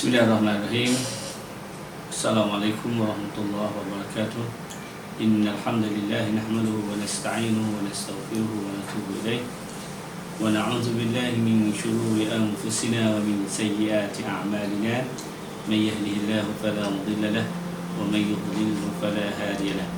Bismillahirrahmanirrahim. Assalamualaikum warahmatullahi wabarakatuh. Innal hamdalillah nahmaduhu wa nasta'inuhu wa nastaghfiruhu wa natubu ilaih wa na'udzu billahi min shururi anfusina wa min sayyiati a'malina. May yahdihillahu fala mudilla lahu wa may yudlilhu fala hadiya lahu.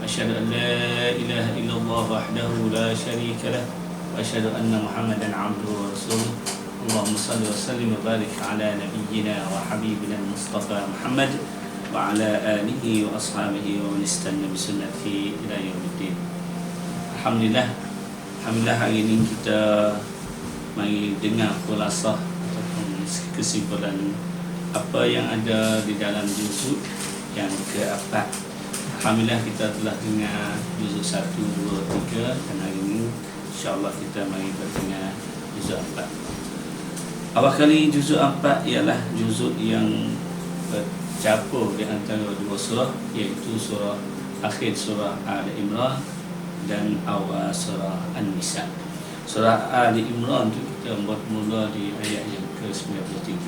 Asyhadu an la ilaha illallah wahdahu la syarika lahu wa asyhadu anna Muhammadan 'abduhu wa rasuluh. Allahumma salli wa sallim wa barik ala nabiyyina wa habibina Mustafa Muhammad wa ala alihi wa ashabihi wa man istanna bi sunnatihi ila yaumiddin. Alhamdulillah hari ini kita mari dengar khulasah ataupun kesimpulan apa yang ada di dalam juzuk yang keempat. Alhamdulillah kita telah dengar juzuk 1, 2, 3 dan hari ini insya-Allah kita mari berdengar juzuk 4. Awal kali juzuk 4 ialah juzuk yang bercampur di antara dua surah, iaitu surah akhir surah Ali Imran dan awal surah An-Nisa. Surah Ali Imran itu kita bermula di ayat yang ke-93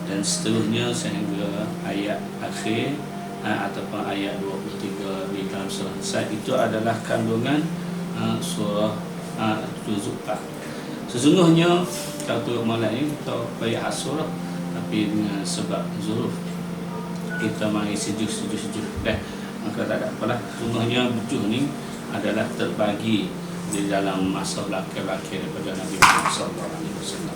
dan seterusnya sehingga ayat akhir ataupun ayat 23 di dalam surah An-Nisa. Itu adalah kandungan surah juzuk 4. Sesungguhnya kalau turut malam ini kita bayar surah, tapi dengan sebab zuruf kita mari sejuk maka tak ada apalah. Sesungguhnya bujuh ni adalah terbagi di dalam masa belakang daripada Nabi Muhammad SAW.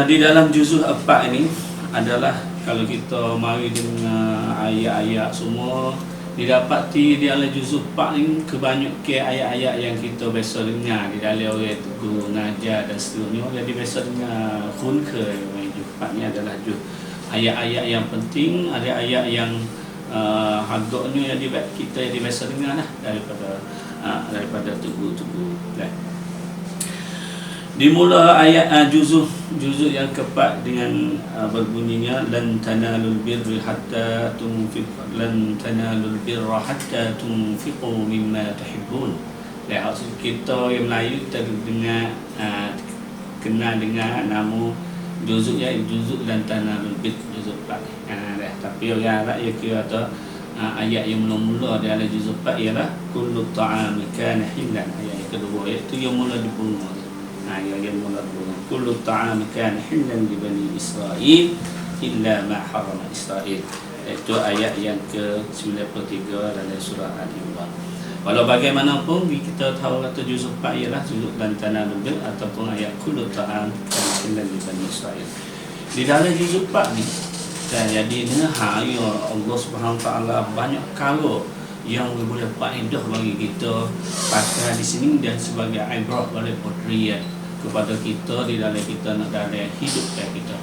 Di dalam juzuk 4 ini adalah kalau kita mari dengan ayat-ayat semua didapati di dalam juzuk 4 ni kebanyakan ayat-ayat yang kita biasa dengar di dalam orang guru ngajar dan seterusnya. Jadi biasa dengar khunke juzuk 4 ni adalah ayat-ayat yang penting, ada ayat yang agaknya yang kita yang biasa dengar lah daripada tubuh-tubuh. Dimula ayat juzuk yang keempat dengan berbunyinya lan tanalul birra hatta tunfiqu mimma tuhibbun. Maksud kita yang Melayu kita dengar kenal dengan nama juzuknya juzuk lan tanalul birra juzuk 4. Tapi orang Arab ia kira ayat yang mula-mula di dalam juzuk 4 ialah kullu ta'am kana hillan. Ayat yang kedua iaitu yang mula dibunuh. Yang mula kullu ta'am kana hillan li bani Israil illa ma harrama Israil. Itu ayat yang ke-93 dalam surah Al-Imran. Walau bagaimanapun kita tahu kata juzuk 4 ialah juzuk lan tanalul birra ataupun ayat kullu ta'am kana hillan li bani Israil. Di dalam juzuk 4 ni jadi ya Allah Subhanahu taala banyak kalau yang boleh faedah bagi kita pakai di sini dan sebagai ibrah boleh potret kepada kita di dalam kita nak dalam hidup kita.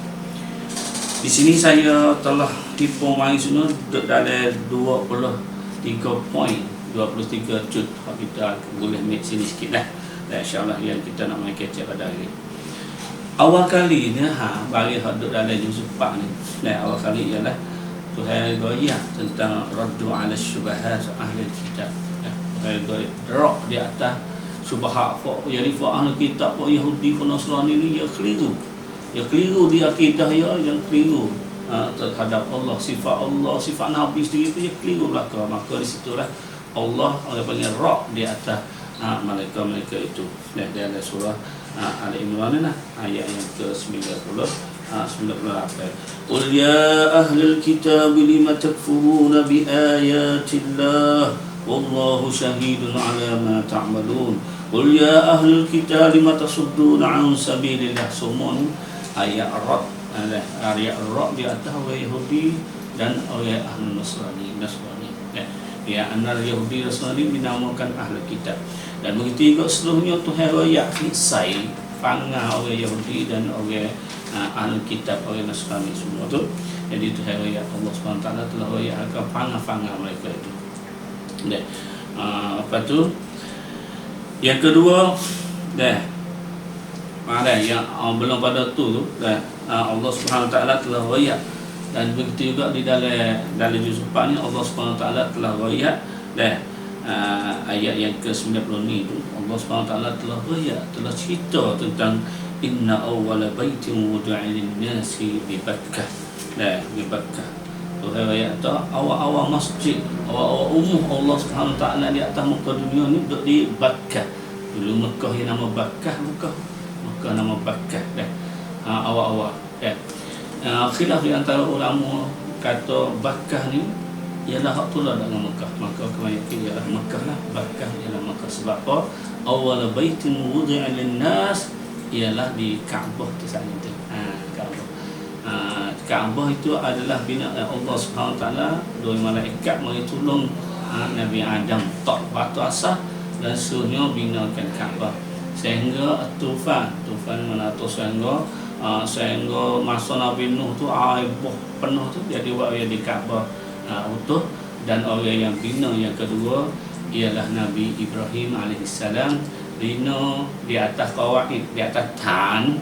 Di sini saya telah hitung mari semua dalam 23 poin, 23 cut. Kita boleh make sini sikitlah. Dan insya-Allah yang kita nak main kecek pada hari. Awal kali ni bagi hadut dalam juzuk 4 ni. Awal kali ialah Tuhan goyah tentang raddu ala syubahat ahli kitab. Tuhan goyah rok di atas syubhat yang ahli kitab Yahudi dan Nasrani ni dia keliru. Dia keliru di akidah yang keliru terhadap Allah, sifat Nabi sendiri tu dia keliru belaka. Maka di situlah Allah panggil rok di atas malaikat-malaikat itu. Dan dalam surah Ali Imran ayat yang ke-90 98. Qul ya ahlal kitab lima takfuruna bi ayatillah wallahu syahidun ala ma ta'malun. Qul ya ahlal kitab lima tasudduna an sabilillah. Semua ayat Ar-Ra'd, ayat Ar-Ra'd di atas orang Yahudi dan orang ahli Nasrani. Ya, anak Yahudi Nasrani dinamakan ahli kitab. Dan begitu juga seluruhnya Tuhan royak fisai panggah orang Yahudi dan orang ahli kitab, orang Nasrani semua tu. Jadi Tuhan royak Allah SWT telah royak akan panggah mereka itu. Apa tu? Yang kedua yang belum pada tu Allah SWT telah royak. Dan begitu juga di dalam juzuk 4 ni Allah SWT telah royak ayat yang ke-90 ni tu Allah SWT telah cerita tentang inna awwala baitin wudi'a lin-nasi bi Bakkah. Bi Bakkah. Tuhan ayat tu awal-awal masjid, awal-awal umuh Allah Subhanahu taala di atas muka dunia ni duduk di Bakkah. Dulu Mekah yang nama Bakkah, Mekah nama Bakkah dah. Awal-awal dah. Khilaf di antara ulama kata Bakkah ni ialah hak tulah dengan Mekah. Maka kebanyakan ialah Mekah lah. Bakkah ialah Mekah. Sebab apa? Awal baitin wudi'a lin-nas ialah di Kaabah tu sana tu. Kaabah. Kaabah itu adalah binaan Allah Subhanahu taala. Dua malaikat mari tolong Nabi Adam tak batu asas dan suruhnya binakan Kaabah. Sehingga tufan mana tu sehingga masa Nabi Nuh tu air penuh tu jadi orang di Kaabah utuh. Dan orang yang bina yang kedua ialah Nabi Ibrahim alaihissalam, bina di atas qawaid, di atas tan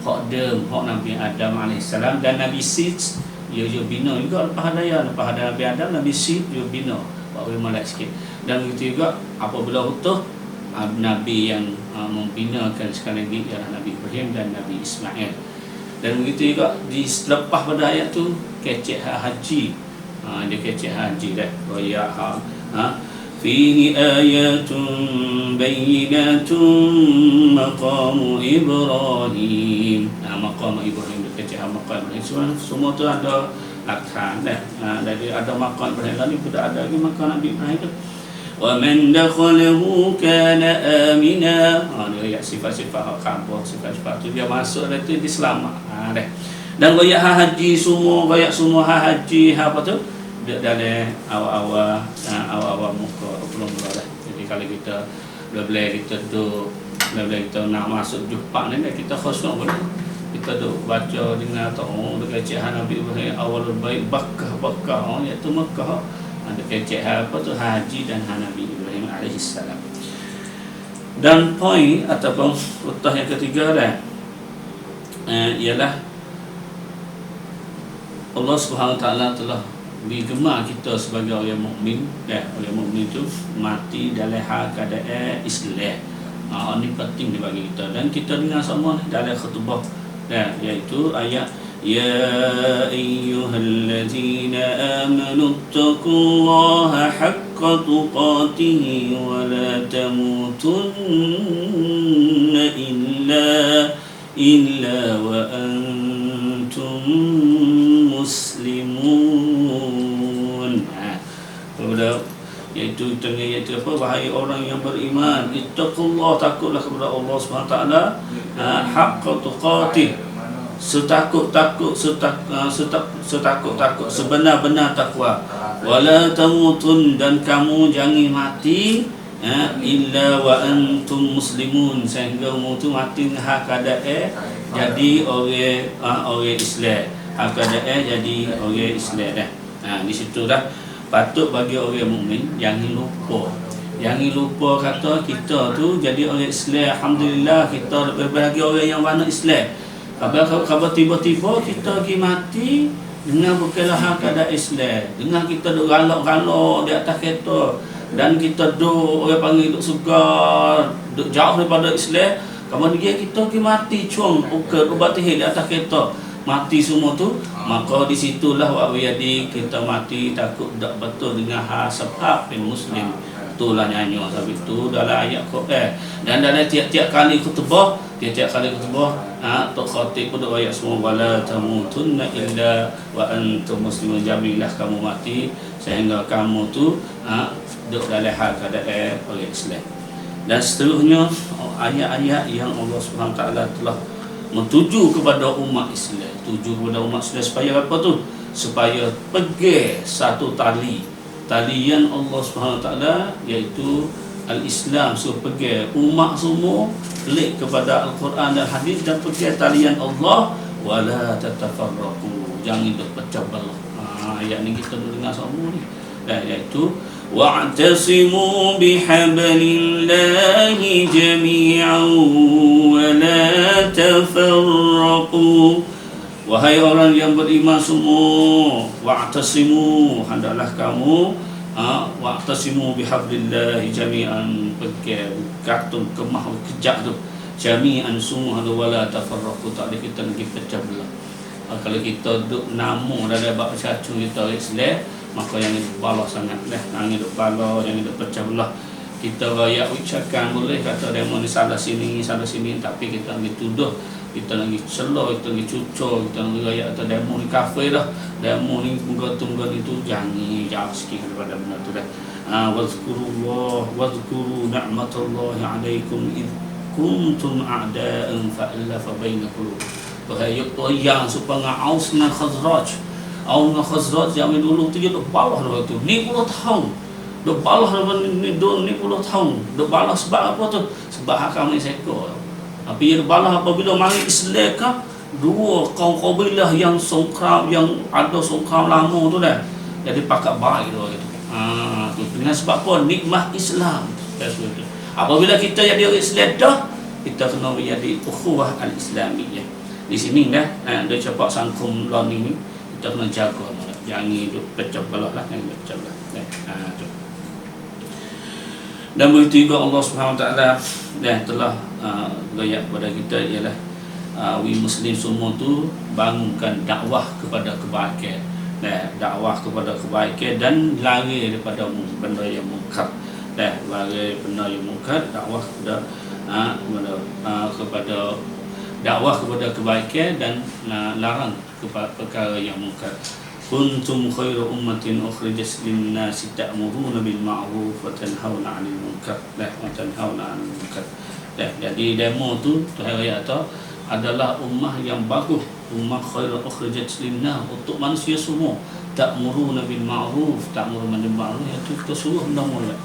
hak dem hak Nabi Adam alaihissalam. Dan Nabi Sid dia bina juga lepas ada Nabi Adam, Nabi Sid dia bina buat malak sikit. Dan begitu juga apabila utuh Nabi yang membinakan sekali lagi ialah Nabi Ibrahim dan Nabi Ismail. Dan begitu juga di selepas pada ayat tu kecek haji. Dia kecek haji dah. Royak fihi ayatun bayyinatun maqamu Ibrahim. Maqam Ibrahim dia kecek maqam Ibrahim. Semua tu ada laksan dah. Jadi ada maqam Ibrahim lagi sudah ada lagi maqam Nabi Ibrahim tu. Wa man dakhalahu kana amina. Dia sifat-sifat Kaabah, sifat-sifat tu dia masuk dah tu diselamat. Dah. Dan royak haji semua, royak semua haji apa tu? Dia dalam awal-awal muka belum dah. Jadi kalau kita bila kita duduk, bila kita nak masuk jumpa ni kita khusyuk boleh. Kita duk baca dengan tahu dekat cik Nabi Ibrahim awalul bait Bakkah iaitu Mekah. Ada kecek apa tu haji dan Nabi Ibrahim alaihissalam. Dan poin ataupun utah yang ketiga dah ialah Allah Subhanahu taala telah digemar kita sebagai orang mukmin. Orang mukmin itu mati dalam hal keadaan Islam. Ini penting bagi kita dan kita dengar semua dalam khutbah iaitu ayat يا أيها الذين آمنوا اتقوا الله حق تقاته ولا تموتن إلا وأنتم مسلمون. Iaitu apa? Wahai orang yang beriman, ittaqullah, takutlah kepada Allah SWT haqqa tuqatih, setakut-takut sebenar-benar takwa. Wala tamutun, dan kamu jangan mati illa wa antum muslimun, sehingga kamu tu mati hak keadaan jadi orang Islam. Hak keadaan jadi orang Islam dah. Di situ dah patut bagi orang mukmin jangan lupa kata kita tu jadi orang Islam. Alhamdulillah kita lebih bagi orang yang mana Islam. Kalau tiba-tiba kita pergi mati dengan berkelahan keadaan Islam, dengan kita duk galak-galak di atas kereta dan kita duk orang panggil duk segar, duk jauh daripada Islam, kemudian kita pergi mati cung ubat di atas kereta, mati semua tu, maka di situlah wa'wiyadi kita mati takut tak betul dengan sebab muslim. Itulah nyanyi sebab itu dalam ayat Quran dan dalam tiap-tiap kali khutbah tok khatib pun ayat semua wala tamutunna illa wa antum muslimun, jamilah kamu mati sehingga kamu tu duduk dalam hal keadaan orang Islam. Dan seterusnya ayat-ayat yang Allah Subhanahu taala telah mentuju kepada umat Islam, supaya apa tu? Supaya pegang satu talian Allah Subhanahu taala iaitu al-Islam. So pegang umat semua pelik kepada Al-Quran dan hadis dan pegang talian Allah, wala tatafarraqu, jangan duk pecah belah. Ayat ni kita dengar semua ni. Iaitu wa'tasimu bihablillahi jami'an wa la tafarraqu. Wahai orang yang beriman semua, wa'tasimu, hendaklah kamu wa'tasimu bihablillahi jami'an, pegang gantung kemah kejap tu jami'an semua wala tafarraqu, tak boleh kita lagi pecah belah. Kalau kita duduk namu dalam bab cacu kita Islam, maka yang itu balah sangat dah. Yang itu balah, yang itu pecah belah. Kita raya ucapkan boleh kata demo ni salah sini, tapi kita lagi tuduh, kita lagi celah, kita lagi cucur, kita lagi raya atau demo ni kafir dah. Demo ni tunggal itu jangan jauh sikit daripada benda tu dah. Wazkuru ni'matallahi 'alaikum id kuntum a'da'an fa'alafa baina qulubikum. Bahaya yang supaya Aus dengan Khazraj. Aus dengan Khazraj yang dulu tu dia duk balah tu 50 tahun. Duk balah ni 50 tahun. Duk balah sebab apa tu? Sebab hak kami sekor. Tapi dia balah apabila mari Islam ka dua kaum kabilah yang songkram, yang ada songkram lama tu dah. Jadi pakat baik tu gitu. Tu dengan sebab apa? Nikmat Islam. Apabila kita jadi orang Islam dah, kita kena menjadi ukhuwah al-islamiyah. Di sini dah dia cepat sangkum learning ni kita kena jaga, jangan hidup pecah belah lah, jangan pecah belah. Tu. Dan begitu juga Allah Subhanahu Wa Taala telah gaya kepada kita ialah we Muslim semua tu bangunkan dakwah kepada kebaikan, dakwah kepada kebaikan dan lari daripada benda yang mungkar. Lari benda yang mungkar, dakwah kepada kepada dakwah kepada kebaikan dan larang kepada perkara yang mungkar. Kuntum khairu ummatin ukhrijat lin-nasi ta'muruna bil ma'ruf wa tanhauna 'anil munkar wa tanhauna 'anil munkar. Jadi demo tu ayat tu adalah ummah yang bagus, ummah khairu ukhrijat lin-nas untuk manusia semua. Ta'muruna bil ma'ruf, ta'muruna bil ma'ruf itu kita suruh benda molek.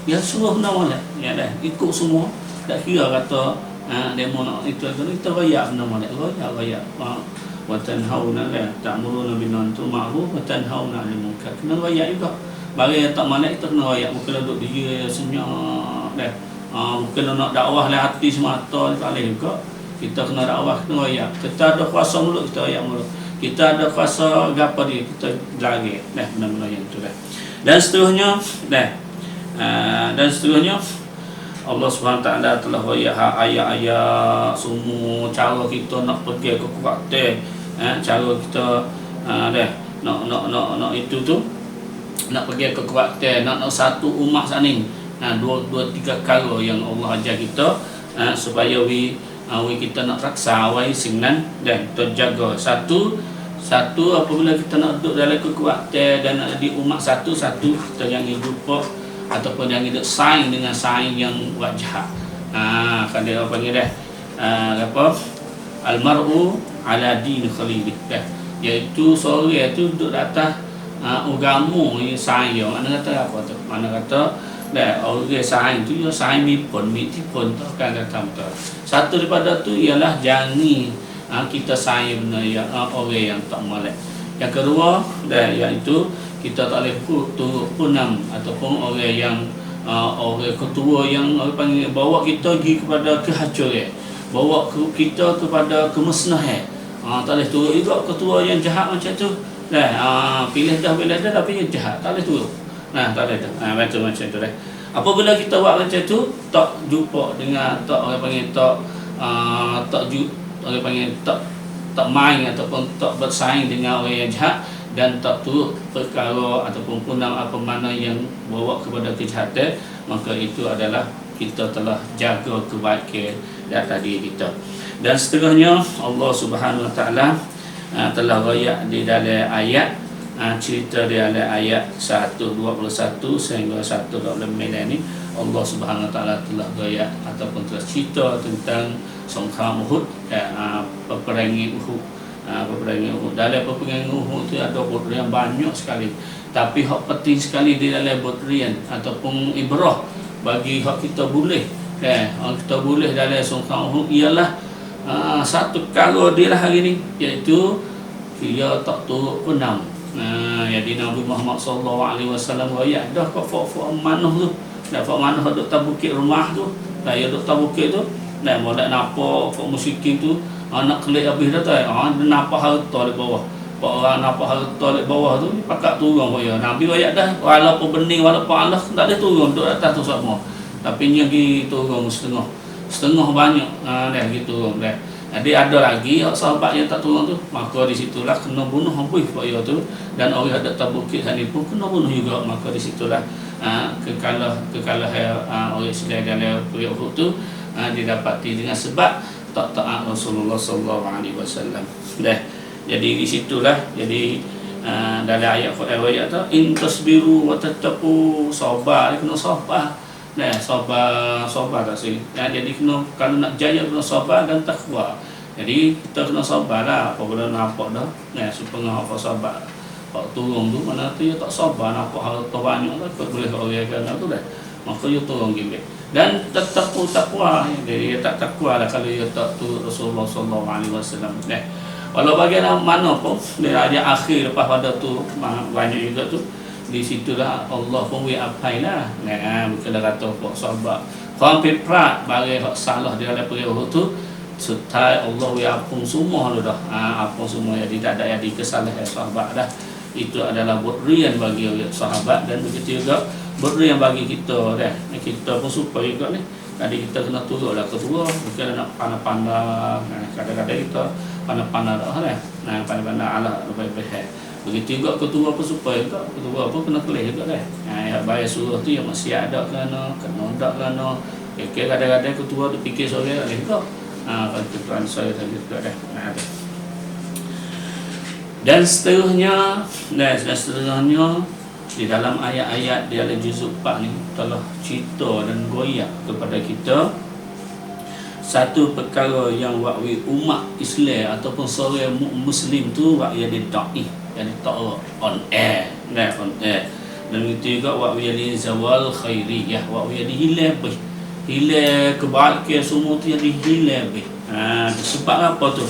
Ya suruh benda molek. Ya dah ikut semua. Tak kira kata demo nak itu kita raya benda molek, raya wa tanhauna la ta'muruna bil ma'ruf wa tanhauna 'anil munkar. Kena raya juga. Bagi yang tak molek kita kena raya, bukan duduk dia senyap dah. Bukan nak dakwah lah hati semata tak boleh juga. Kita kena dakwah, kena raya. Kita ada kuasa mulut, kita raya mulut. Kita ada kuasa gapo dia, kita lari dah benda-benda yang tu dah. Dan seterusnya Allah Subhanahu Taala telah raya ayat-ayat semua cara kita nak pergi ke kuartel, cara kita nak itu tu nak pergi ke kuartel, nak satu umat saning. Dua tiga kala yang Allah ajar kita supaya kita nak raksa singnan dan terjaga satu apabila kita nak duduk dalam kekuatan dan nak di umat satu kita jangan jumpa ataupun jangan hidup saing dengan saing yang buat jahat. Kan dia panggil dah al-mar'u ala din khalilih, iaitu seorang itu duduk atas agama yang saing dia. Mana kata apa tu? Mana kata orang saing tu dia saing mipun tu kan kata betul. Satu daripada tu ialah jangan kita saing benda yang orang yang tak molek. Yang kedua iaitu kita tak boleh turut punam ataupun orang yang orang ketua yang orang panggil bawa kita pergi kepada kehancuran, bawa kita kepada kemusnahan. Tak boleh turut juga ketua yang jahat macam tu. Pilih dah tapi yang jahat tak boleh turut. Tak boleh dah. Macam tu dah. Apabila kita buat macam tu, tak jumpa dengan tak orang panggil tak main ataupun tak bersaing dengan orang yang jahat dan tak turut perkara ataupun punang apa mana yang bawa kepada kejahatan, maka itu adalah kita telah jaga kebaikan data diri kita. Dan seterusnya Allah Subhanahu Wa Taala telah royak di dalam ayat cerita di dalam ayat 121 sehingga 129 ni Allah Subhanahu Wa Taala telah royak ataupun telah cerita tentang songkram Uhud, peperangan Uhud. Dalam peperangan Uhud tu ada botrian banyak sekali. Tapi hak penting sekali di dalam botrian ataupun ibrah bagi hak kita boleh kita boleh dalam songkram Uhud ialah satu kalau dia lah hari ni, iaitu dia tak turut punam. Jadi Nabi Muhammad SAW ayat dah kau fok manah tu. Dah fok manah duk tabukit rumah tu. Dah ya duk tabukit tu. Dah molek napa fok musyrikin tu. Nak kelik habis dah tu. Dia nampak harta di bawah. Pak orang nampak harta di bawah tu pakat turun ya. Nabi ayat dah walaupun bening walaupun Allah tak ada turun duduk atas tu semua. Tapi nya pergi turun setengah. setengah banyak dah gitu dah. Jadi ada lagi sahabat yang tak tolong tu, maka di situlah kena bunuh habis pak ya tu, dan orang ada tabukit sana pun kena bunuh juga, maka di situlah kekalahan orang Islam dalam perang Uhud tu didapati dengan sebab tak taat Rasulullah sallallahu alaihi wasallam. Dah. Jadi di situlah jadi dalam ayat ayat tu in tasbiru wa tattaqu, sabar kena sabar. Nah, sabar tak sih. Jadi kena kalau nak jaya kena sabar dan takwa. Jadi kita kena sabarlah apabila nampak dah. Nah, supaya apa sabar. Pak turun tu mana tu dia tak sabar nampak harta banyak lah boleh orang kan tu dah. Maka dia turun gile. Dan tetap takwa. Jadi dia tak takwa lah kalau dia tak tu Rasulullah sallallahu alaihi wasallam. Nah, walau bagaimana pun dia ada akhir lepas pada tu banyak juga tu. Di situlah Allah pun apailah. Nah, bukanlah kata kok sahabat hampir prat bagi hak salah dia dalam perihal tu, serta Allah ampun semua lu dah. Ampun semua jadi tak ada jadi kesalahan sahabat dah. Itu adalah berian bagi sahabat dan begitu juga berian bagi kita dah. Kita pun supaya juga ni. Tadi kita kena turutlah ketua, bukan nak pandai-pandai. Kadang-kadang kita pandai-pandai dah lah. Nah, pandai-pandai Allah baik-baik. Begitu juga ketua pun supaya ketua pun kena kelih juga dah. Bayar suruh tu yang masih ada kena tak kena. Okay, kadang-kadang ketua tu fikir sore ada juga. Kalau ketua saya tadi juga dah. Dan seterusnya di dalam ayat-ayat di dalam juzuk 4 ni telah cerita dan goyak kepada kita satu perkara yang wakwi umat Islam ataupun seorang Muslim tu wakwi dia da'i, yang tak on air, on air. Dan itu juga wakwi dia zawal khairiyah, wakwi dia hilang kebaikan semua tu jadi hilang. Sebab apa tu?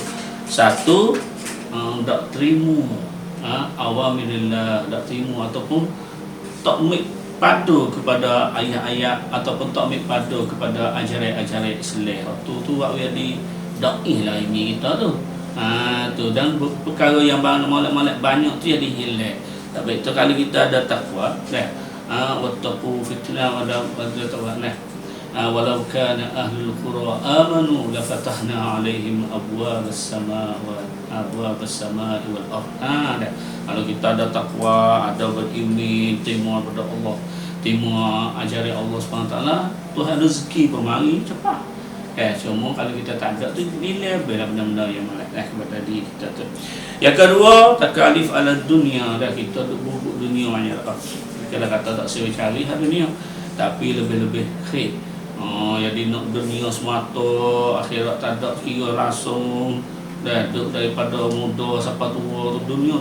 Satu, tak terima awamirillah, tak terima ataupun tak padu kepada ayat-ayat ataupun tak padu kepada ajaran-ajaran Islam. Tu waktu di da'i lah ini kita tu. Tu dan perkara yang molek-molek banyak tu jadi hilang. Tapi tu kalau kita ada takwa, wattaqu fitnah wa taqwa. Walau kana ahlul qura amanu la fatahna alaihim abwabas samaa wal ardh. Kalau kita ada takwa, ada beriman, terima pada Allah, terima ajaran Allah SWT, Tuhan rezeki pemari cepat. Cuma kalau kita tak ada tu nilai benda-benda yang malak kepada diri kita tu. Yang kedua, takalif ala dunia, dah kita bubuk dunia banyak dah. Kalau kata tak sesuai cari dunia, tapi lebih-lebih khair. Jadi nak dunia semata, akhirat tak ada kira langsung. Dah daripada muda sampai tua tu dunia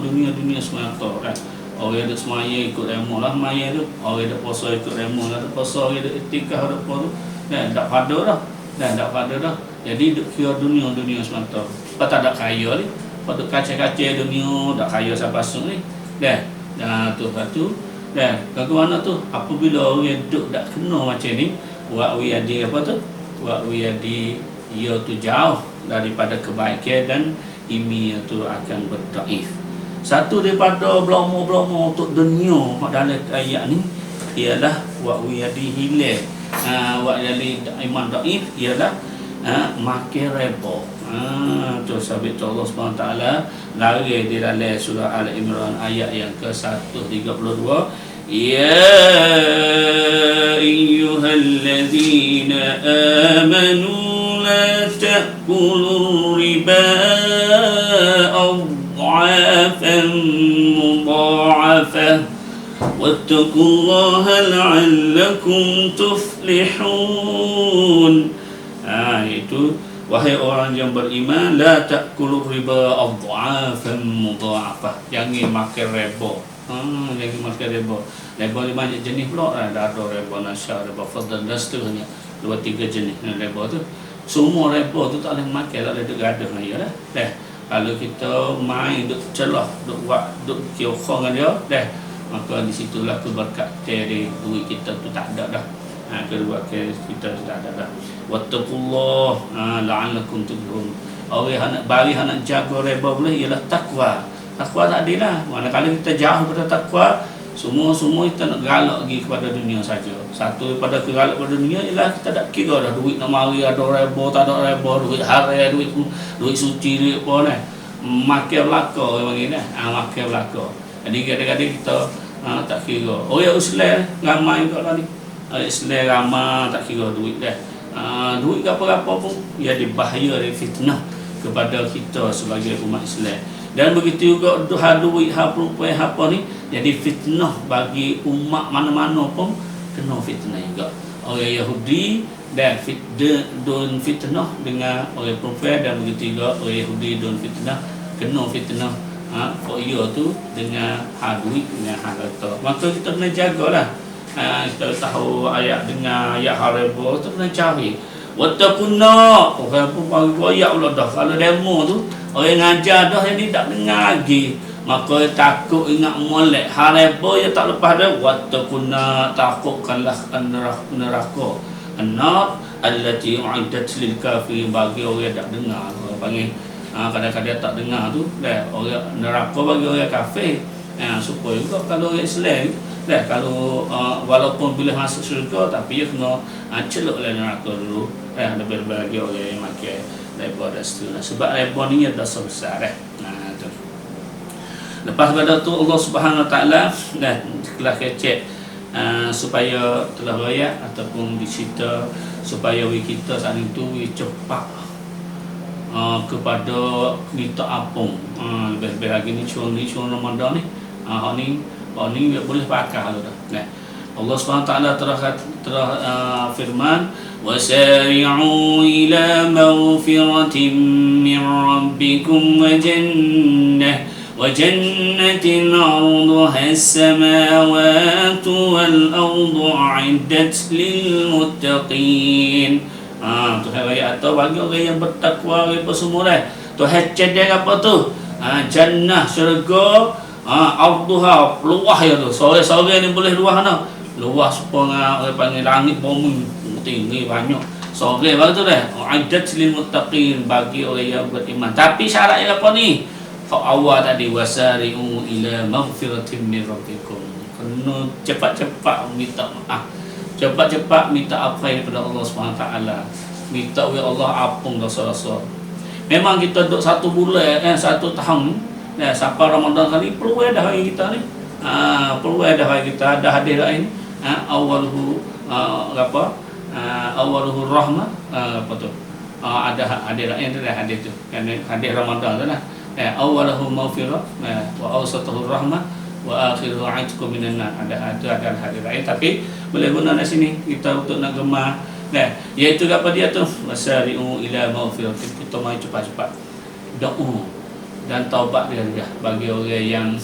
semata kan. Orang ada semaya ikut remo lah maya tu. Orang ada puasa ikut remo lah puasa, orang ada iktikaf ada apa tu. Dan tak pada dah. Tak pada dah. Jadi duk kira dunia semata. Apa tak ada kaya ni. Pada kaca-kaca dunia tak kaya sampai pasuk ni. Dah tu satu. Dan bagaimana tu apabila orang duk tak kena macam ni, wakwi adi apa tu? Wakwi adi ia tu jauh daripada kebaikan dan imi itu akan berdaif. Satu daripada belomo-belomo untuk dunia dalam ayat ni ialah wakwi adi hilang. Wakwi adi iman daif ialah makin reba. Tu sabit Allah SWT lari di dalam surah Al-Imran ayat yang ke-132. Ya ayyuhalladzina amanu لا تأكلوا الربا أضعافا مضاعفة واتقوا الله لعلكم تفلحون. Itu wahai orang yang beriman, la ta'kulur riba adha'afan mudha'afah, jangan makan riba. Jangan makan riba. Riba ni banyak jenis pula. Ada riba nasya, riba fadl dan seterusnya. 2-3 jenis riba tu. Semua riba tu tak boleh makan, tak boleh duk gaduh dengan dia. Kalau kita main duk celah, duk buat, duk kiokong dengan dia, maka di situlah keberkatan dari duit kita tu tak ada dah. Kedua kita tak ada dah. Wattaqullah la'allakum tuflihun. Orang nak bagi jaga riba boleh ialah takwa. Takwa tak adil lah. Manakala kita jauh daripada takwa, Semua kita nak galak lagi kepada dunia saja. Satu daripada kegalak pada dunia ialah kita tak kira dah duit nak mari ada rebo tak ada rebo, duit haram, duit suci, duit apa ni. Makan belaka orang panggil dah. Makan belaka. Jadi kadang-kadang kita tak kira. Orang Islam ramai kat ni. Islam ramai tak kira duit dah. Duit apa-apa pun jadi bahaya, dari fitnah kepada kita sebagai umat Islam. Dan begitu juga duit perempuan apa ni jadi fitnah bagi umat mana-mana pun kena fitnah juga. Orang Yahudi dan fitnah dengan orang perempuan, dan begitu juga orang Yahudi dan fitnah kena fitnah ia tu dengan duit, dengan harta. Maka kita kena jagalah. Kita tahu ayat dengan ayat harba tu kena cari. Wattaqunna. Orang pun bagi ayat pula dah. Kalau demo tu orang ngajar dah jadi tak dengar lagi. Maka takut ingat molek. Harba ya tak lepas dah. Wattaqunna, takutkanlah neraka. An-nar allati u'iddat lil kafirin, bagi orang tak dengar. Orang panggil kadang-kadang tak dengar tu dah, orang neraka bagi orang kafir. Supaya juga kalau orang Islam dah, kalau walaupun bila masuk syurga tapi dia kena celuk oleh neraka dulu. Lebih bagi orang yang makan daripada situ. Sebab riba ni dosa besar tu. Lepas pada tu Allah Subhanahu Wa Taala dah telah kecek supaya telah raya ataupun dicerita supaya kita saat itu cepat kepada minta ampun. Lebih-lebih lagi ni curang Ramadan ni. Ni boleh pakai hal dah. Allah SWT telah firman, wasari'u ila maghfiratin min rabbikum wa jannatin 'arduha as-samawati wal ardu 'iddat lil muttaqin. Tuhan ayat tu bagi orang yang bertakwa apa semua dah. Tuhan cedek apa tu? Jannah, syurga, arduha, luah ya tu. Sore-sore ni boleh luah dah. Luah sepengah orang panggil langit bumi tinggi banyak. Sore baru tu dah. Iddat lil muttaqin, bagi orang yang beriman. Tapi syaratnya apa ni? Awal tadi wasari'u ila maghfiratin min rabbikum. Kena cepat-cepat minta maaf. Cepat-cepat minta apa daripada Allah SWT. Minta ya Allah ampun dosa-dosa. Memang kita duduk 1 bulan 1 tahun sampai Ramadan kali perlu dah hari kita ni. Perlu dah hari kita ada hadir lain. Awaluhu awaluhu rahmah, apa tu? Ada hadir lain tu dah hadir tu. Kan hadir Ramadan tu lah. Awaluhu maghfirah wa awsatuhu rahmah wa akhiruhu 'itqun minan nar. Ada hadir lain, tapi boleh guna di sini kita untuk nak gemar. Iaitu apa dia tu? Wasari'u ila maghfirah. Kita mai cepat-cepat doa dan taubat dia bagi orang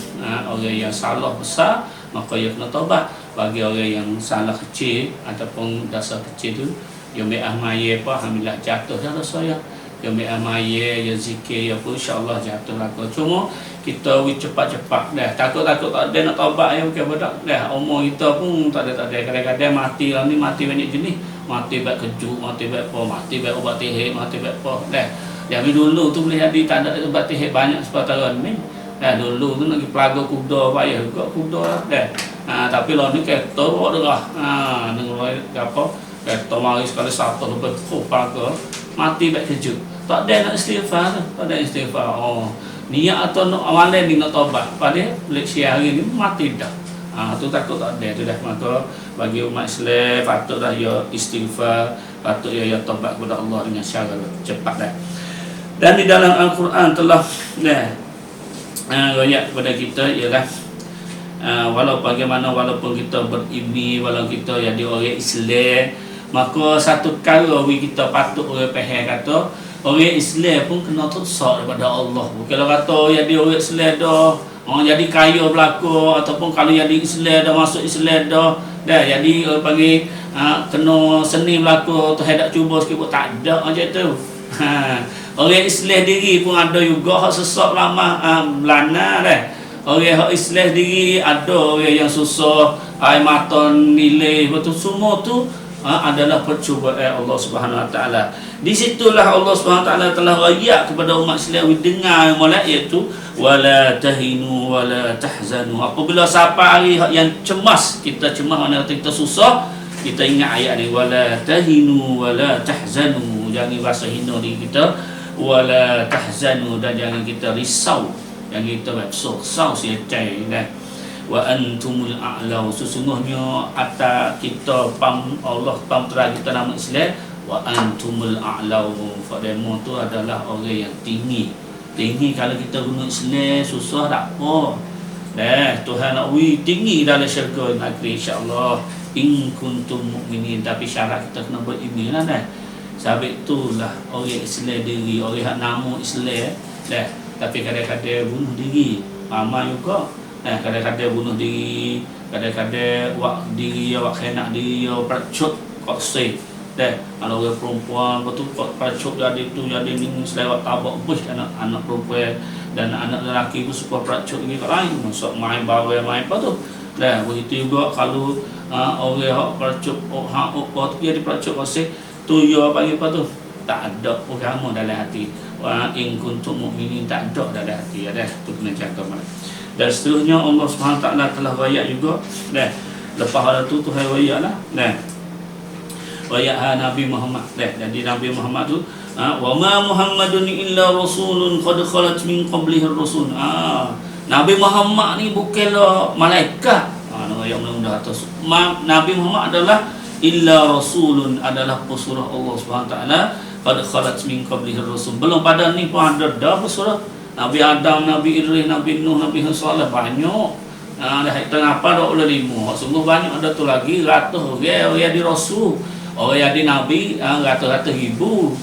yang salah besar, maka dia kena taubat. Bagi orang yang salah kecil ataupun dosa kecil tu, dia amai apa, alhamdulillah jatuh dah dosa ya. Dia amai ya zikir ya pun insya-Allah jatuh lah. Cuma kita cepat-cepat dah. Takut-takut tak ada nak taubat ya bukan budak dah. Umur kita pun tak ada. Kadang-kadang mati lah ni, mati banyak jenis. Mati baik kejut, mati baik apa, mati baik ubat tihik, mati baik apa dah. Jadi dulu tu boleh jadi tak ada ubat tihik banyak sepataran ni. Dulu tu nak pergi pelaga kuda payah juga kuda dah. Tapi lah ni kereta bawa dah. Dengan apa? Kereta mari sekali satu lebih pelaga mati baik kejut. Tak ada nak istighfar tu. Tak ada istighfar. Niat atau nak amalan ni nak taubat. Padahal lek hari ni mati dah. Tu takut tak ada tu dah. Maka bagi umat Islam patut dah ya istighfar, patut ya taubat kepada Allah dengan cara cepat dah. Dan di dalam Al-Quran telah ayat kepada kita ialah walaupun kita berilmi, walaupun kita jadi orang Islam, maka satu perkara kita patut orang faham kata orang Islam pun kena tersak daripada Allah. Kalau kata jadi orang Islam dah jadi kaya belaka, ataupun kalau jadi Islam dah masuk Islam dah jadi orang panggil kena seni belaka tu hendak cuba sikit pun tak ada macam tu. Orang Islam diri pun ada juga hak sesak lama belana dah. Orang Islam diri ada orang yang susah air mata nilai betul semua tu adalah percubaan Allah Subhanahu Wa Taala. Di situlah Allah Subhanahu Wa Taala telah raya kepada umat Islam dengar ayat itu, wala tahinu wala tahzanu. Apabila sampai hari yang cemas, kita cemas, mana kita susah, kita ingat ayat ni, wala tahinu wala tahzanu. Jangan rasa hina diri kita, wala tahzanu, dan jangan kita risau, jangan kita risau siatai dah. Wa antumul a'lau, sesungguhnya atas kita Allah pamtera kita nama Islam, wa antumul a'lau, fademu tu adalah orang yang tinggi. Kalau kita guna Islam susah tak apa. Tuhan nak tinggi dalam syurga negeri insya-Allah, in kuntum mukminin. Tapi syarat kita kena beriman lah. Sebab itulah orang Islam diri, orang yang nama Islam tapi kadang-kadang bunuh diri. Ramai juga kadang-kadang bunuh diri, kadang-kadang wak diri, wak khenak diri, percut kok say. Kalau orang perempuan betul kok percut jadi tu jadi ni selewat tabak bush anak perempuan dan anak lelaki pun suka percut ni kat lain, masuk main bawah main apa tu. Begitu juga kalau orang hak percut hak tu dia dipercut kok say tu yo panggil apa tu? Tak ada agama dalam hati. Wa in kuntum mukminin, tak ada dalam hati. Tu kena jaga malam. Dan seterusnya Allah SWT telah rakyat juga lepas pada tu Tuhan rakyat lah rakyat Nabi Muhammad jadi Nabi Muhammad tu wa ma Muhammadun illa rasulun qad khalat min qablihi ar-rusul. Nabi Muhammad ni bukanlah malaikat. Ayat mudah atas Nabi Muhammad adalah illa rasulun, adalah pesuruh Allah SWT, qad khalat min qablihi ar-rusul. Belum pada ni pun ada dah pesuruh Nabi Adam, Nabi Idris, Nabi Nuh, Nabi Saleh, banyak. Dah kenapa dah oleh 5? Sungguh banyak ada tu lagi ratus orang di rasul, orang di nabi, ratus-ratus ribu.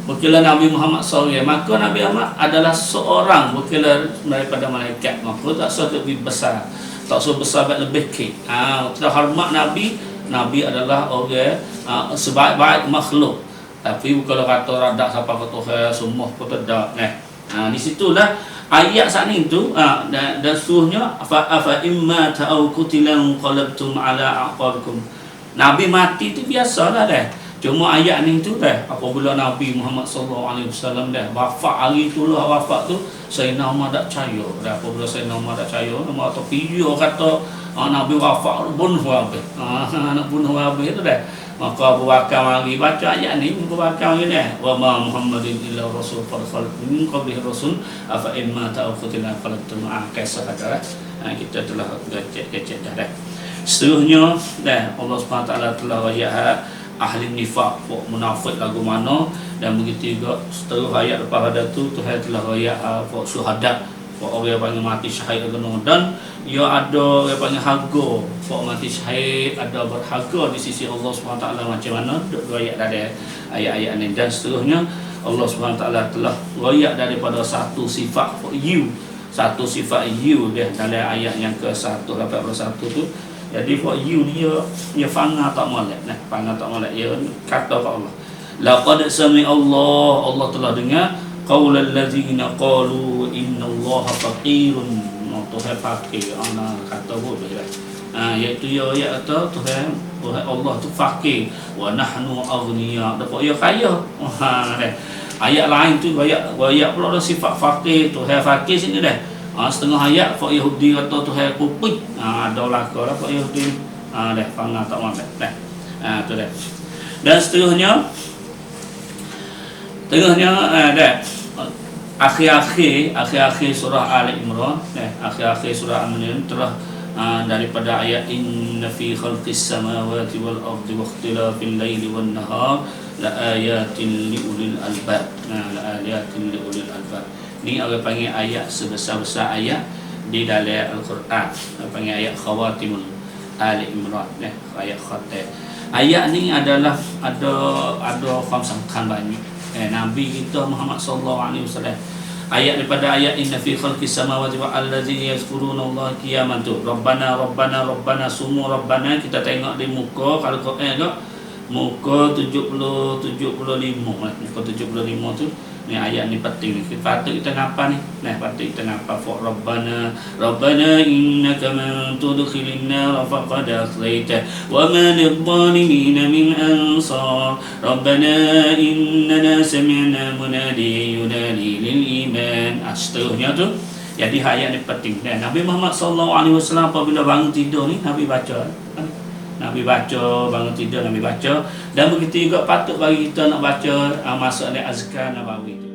Berkira Nabi Muhammad SAW, maka Nabi Muhammad adalah seorang berkira daripada malaikat. Maka tak suatu lebih besar, tak suatu besar lebih kek. Kita hormat Nabi. Nabi adalah orang sebaik-baik makhluk. Tapi kalau kata radak siapa kata semua pun tidak. Di situlah ayat saat itu dan suruhnya fa imma ta'au qutilan qalabtum ala aqabikum. Nabi mati itu biasalah Cuma ayat ni tu apabila Nabi Muhammad SAW wafat hari itulah wafat tu, Sayyidina Umar tak percaya. Apabila Sayyidina Umar tak percaya, nama tu video kata Nabi wafat bunuh habis. Nak bunuh habis tu Maka Abu Bakar mari baca ayat ni, Abu Bakar ni wa ma Muhammadin illa rasul qad khalat min qablihi rasul afa imma ta'khuduna falatum kisah kata kita telah kecek dah. Seterusnya Allah SWT telah ayat ahli nifaq, munafik lagu mana, dan begitu juga seterus ayat lepas ada tu Tuhan telah ayat syuhada, orang yang panggil mati syahid dan ia ada orang panggil harga, mati syahid ada berharga di sisi Allah SWT. Macam mana dua ayat dari ayat-ayat ini. Dan seterusnya Allah SWT telah royak daripada satu sifat you, satu sifat you dalam ayat yang ke-181 tu. Jadi for you dia fanga tak molek fanga tak molek, dia kata kat Allah, laqad sami Allah telah dengar qaulal ladzina qalu innallaha faqirun. Tuhan fakir, ana kata boleh iaitu ya kata Tuhan Allah tu fakir, wa nahnu aghniya, dapat ia kaya. Ayat lain tu ayat pula ada sifat fakir, Tuhan fakir sini setengah ayat Pak Yahudi kata Tuhan kupik, ada laka lah Pak Yahudi fanga tak mampu tu dan seterusnya akhir-akhir surah Ali Imran, akhir-akhir surah Al-Imran telah daripada ayat inna fi khalqis samawati wal ardi wa ikhtilafil laili wan nahar la ayatin li ulil albab. La ayatin li ulil albab ni orang panggil ayat sebesar-besar ayat di dalam Al-Quran, panggil ayat khawatimul Ali Imran, ayat khatim. Ayat ni adalah ada famsangkan banyak. Nabi kita Muhammad sallallahu alaihi wasallam. Ayat daripada ayat inna fi khalqis samawati wal ardi yazkuruna Allah qiyaman tu. Rabbana semua Rabbana kita tengok di muka kalau Quran muka 75 tu Ni ayat ni penting ni. Patut kita ngapa ni? Nah, patut kita ngapa fa Rabbana innaka man tudkhilin nar faqad akhzaita wa ma lidh-dhalimin min ansar. Rabbana innana sami'na munadiyan yunadi lil iman. Seterusnya tu. Jadi ayat ni penting. Dan Nabi Muhammad SAW apabila bangun tidur ni Nabi baca. Nabi baca, bangun tidur Nabi baca. Dan begitu juga patut bagi kita nak baca masuk ni azkar nabawi.